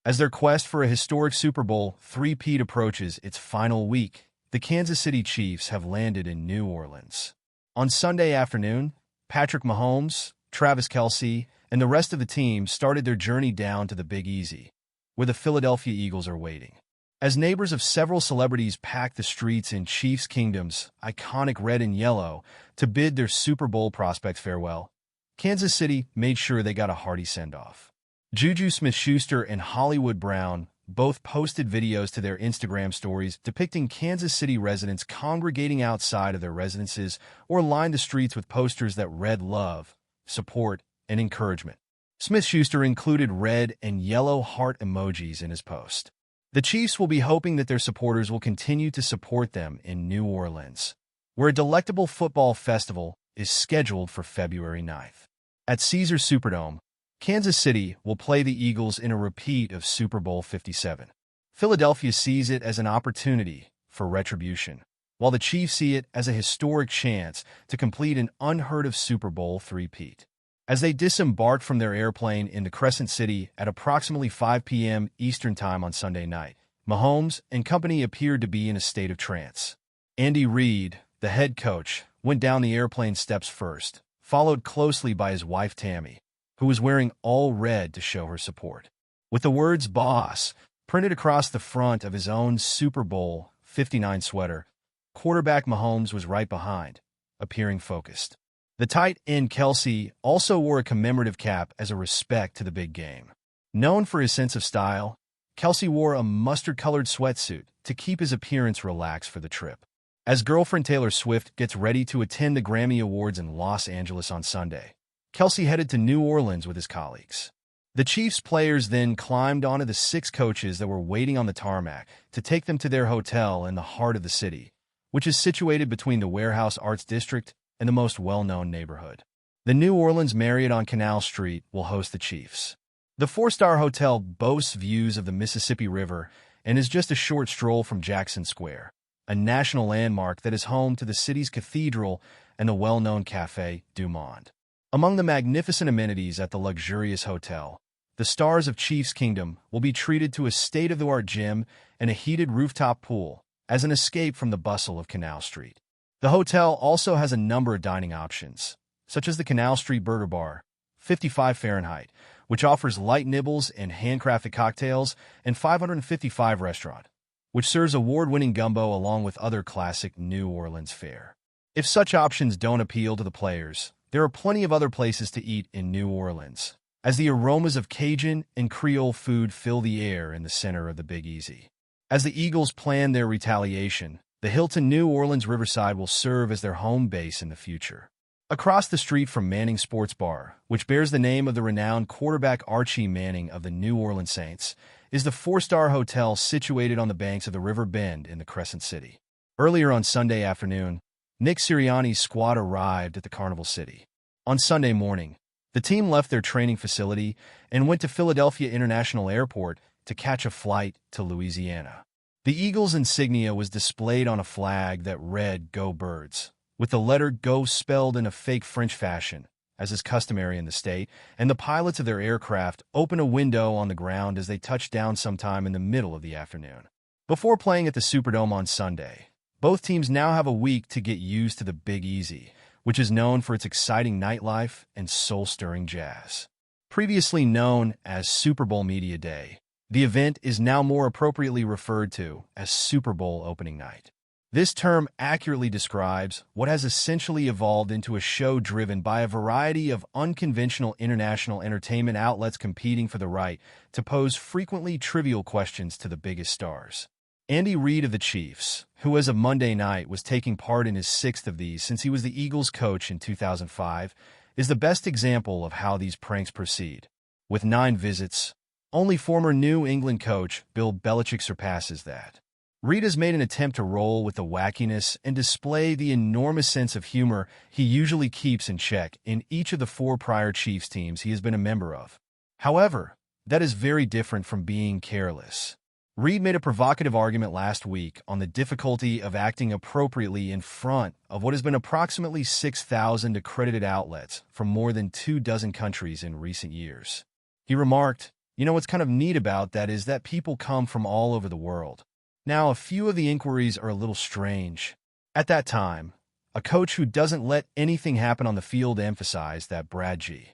As their quest for a historic Super Bowl three-peat approaches its final week, the Kansas City Chiefs have landed in New Orleans. On Sunday afternoon, Patrick Mahomes, Travis Kelce, and the rest of the team started their journey down to the Big Easy, where the Philadelphia Eagles are waiting. As neighbors of several celebrities packed the streets in Chiefs Kingdom's iconic red and yellow to bid their Super Bowl prospects farewell, Kansas City made sure they got a hearty send-off. Juju Smith-Schuster and Hollywood Brown both posted videos to their Instagram stories depicting Kansas City residents congregating outside of their residences or lined the streets with posters that read love, support, and encouragement. Smith-Schuster included red and yellow heart emojis in his post. The Chiefs will be hoping that their supporters will continue to support them in New Orleans, where a delectable football festival is scheduled for February 9th. At Caesars Superdome, Kansas City will play the Eagles in a repeat of Super Bowl 57. Philadelphia sees it as an opportunity for retribution, while the Chiefs see it as a historic chance to complete an unheard-of Super Bowl three-peat. As they disembarked from their airplane in the Crescent City at approximately 5 p.m. Eastern Time on Sunday night, Mahomes and company appeared to be in a state of trance. Andy Reid, the head coach, went down the airplane steps first, followed closely by his wife Tammy, who was wearing all red to show her support. With the words "Boss" printed across the front of his own Super Bowl 59 sweater, quarterback Mahomes was right behind, appearing focused. The tight end Kelce also wore a commemorative cap as a respect to the big game. Known for his sense of style, Kelce wore a mustard-colored sweatsuit to keep his appearance relaxed for the trip. As girlfriend Taylor Swift gets ready to attend the Grammy Awards in Los Angeles on Sunday, Kelce headed to New Orleans with his colleagues. The Chiefs players then climbed onto the 6 coaches that were waiting on the tarmac to take them to their hotel in the heart of the city, which is situated between the Warehouse Arts District and the most well-known neighborhood. The New Orleans Marriott on Canal Street will host the Chiefs. The 4-star hotel boasts views of the Mississippi River and is just a short stroll from Jackson Square, a national landmark that is home to the city's cathedral and the well-known Café du Monde. Among the magnificent amenities at the luxurious hotel, the stars of Chiefs Kingdom will be treated to a state-of-the-art gym and a heated rooftop pool as an escape from the bustle of Canal Street. The hotel also has a number of dining options, such as the Canal Street Burger Bar, 55 Fahrenheit, which offers light nibbles and handcrafted cocktails, and 555 Restaurant, which serves award-winning gumbo along with other classic New Orleans fare. If such options don't appeal to the players, there are plenty of other places to eat in New Orleans, as the aromas of Cajun and Creole food fill the air in the center of the Big Easy. As the Eagles plan their retaliation, the Hilton New Orleans Riverside will serve as their home base in the future. Across the street from Manning Sports Bar, which bears the name of the renowned quarterback Archie Manning of the New Orleans Saints, is the 4-star hotel situated on the banks of the River Bend in the Crescent City. Earlier on Sunday afternoon, Nick Sirianni's squad arrived at the Carnival City. On Sunday morning, the team left their training facility and went to Philadelphia International Airport to catch a flight to Louisiana. The Eagles' insignia was displayed on a flag that read "Go Birds," with the letter "Go" spelled in a fake French fashion, as is customary in the state, and the pilots of their aircraft opened a window on the ground as they touched down sometime in the middle of the afternoon. Before playing at the Superdome on Sunday, both teams now have a week to get used to the Big Easy, which is known for its exciting nightlife and soul-stirring jazz. Previously known as Super Bowl Media Day, the event is now more appropriately referred to as Super Bowl Opening Night. This term accurately describes what has essentially evolved into a show driven by a variety of unconventional international entertainment outlets competing for the right to pose frequently trivial questions to the biggest stars. Andy Reid of the Chiefs, who as of Monday night was taking part in his 6th of these since he was the Eagles' coach in 2005, is the best example of how these pranks proceed. With 9 visits, only former New England coach Bill Belichick surpasses that. Reid has made an attempt to roll with the wackiness and display the enormous sense of humor he usually keeps in check in each of the 4 prior Chiefs teams he has been a member of. However, that is very different from being careless. Reid made a provocative argument last week on the difficulty of acting appropriately in front of what has been approximately 6,000 accredited outlets from more than 24 countries in recent years. He remarked, You know what's kind of neat about that is that people come from all over the world. Now, a few of the inquiries are a little strange. At that time, a coach who doesn't let anything happen on the field emphasized that Brad G.,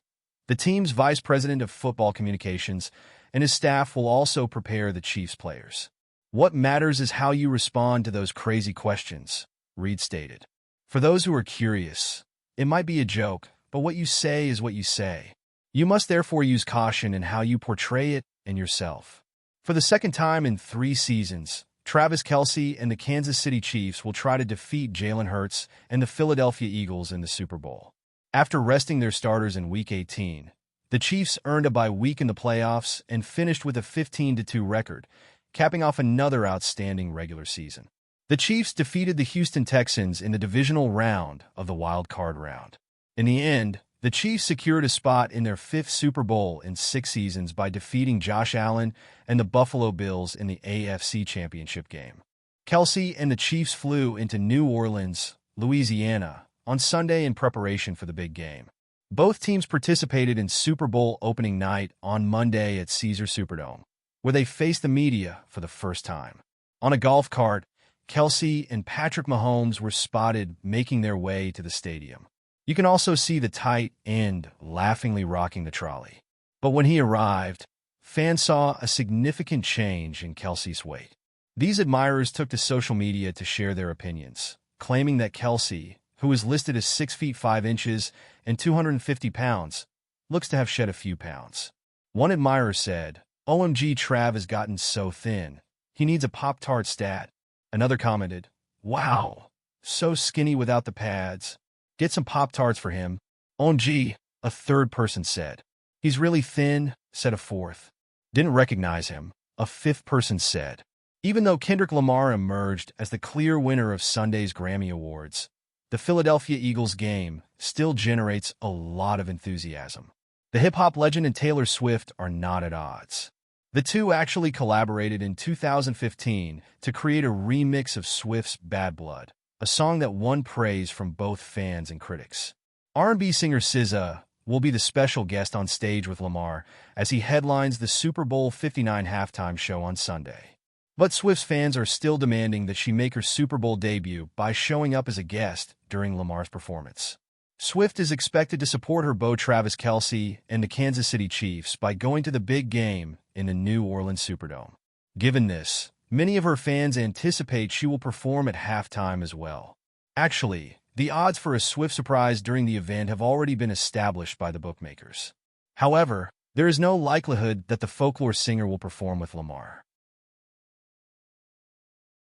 the team's vice president of football communications, and his staff will also prepare the Chiefs players. What matters is how you respond to those crazy questions, Reed stated. For those who are curious, it might be a joke, but what you say is what you say. You must therefore use caution in how you portray it and yourself. For the second time in 3 seasons, Travis Kelce and the Kansas City Chiefs will try to defeat Jalen Hurts and the Philadelphia Eagles in the Super Bowl. After resting their starters in Week 18, the Chiefs earned a bye week in the playoffs and finished with a 15-2 record, capping off another outstanding regular season. The Chiefs defeated the Houston Texans in the divisional round of the wild card round. In the end, the Chiefs secured a spot in their 5th Super Bowl in 6 seasons by defeating Josh Allen and the Buffalo Bills in the AFC Championship game. Kelce and the Chiefs flew into New Orleans, Louisiana, on Sunday in preparation for the big game. Both teams participated in Super Bowl opening night on Monday at Caesars Superdome, where they faced the media for the first time. On a golf cart, Kelce and Patrick Mahomes were spotted making their way to the stadium. You can also see the tight end laughingly rocking the trolley. But when he arrived, fans saw a significant change in Kelce's weight. These admirers took to social media to share their opinions, claiming that Kelce, who is listed as 6 feet 5 inches and 250 pounds, looks to have shed a few pounds. One admirer said, "OMG, Trav has gotten so thin. He needs a Pop-Tart stat." Another commented, "Wow, so skinny without the pads. Get some Pop-Tarts for him." OMG, a third person said. "He's really thin," said a fourth. "Didn't recognize him," a fifth person said. Even though Kendrick Lamar emerged as the clear winner of Sunday's Grammy Awards, the Philadelphia Eagles game still generates a lot of enthusiasm. The hip-hop legend and Taylor Swift are not at odds. The two actually collaborated in 2015 to create a remix of Swift's Bad Blood, a song that won praise from both fans and critics. R&B singer SZA will be the special guest on stage with Lamar as he headlines the Super Bowl 59 halftime show on Sunday. But Swift's fans are still demanding that she make her Super Bowl debut by showing up as a guest during Lamar's performance. Swift is expected to support her beau Travis Kelce and the Kansas City Chiefs by going to the big game in the New Orleans Superdome. Given this, many of her fans anticipate she will perform at halftime as well. Actually, the odds for a Swift surprise during the event have already been established by the bookmakers. However, there is no likelihood that the folklore singer will perform with Lamar.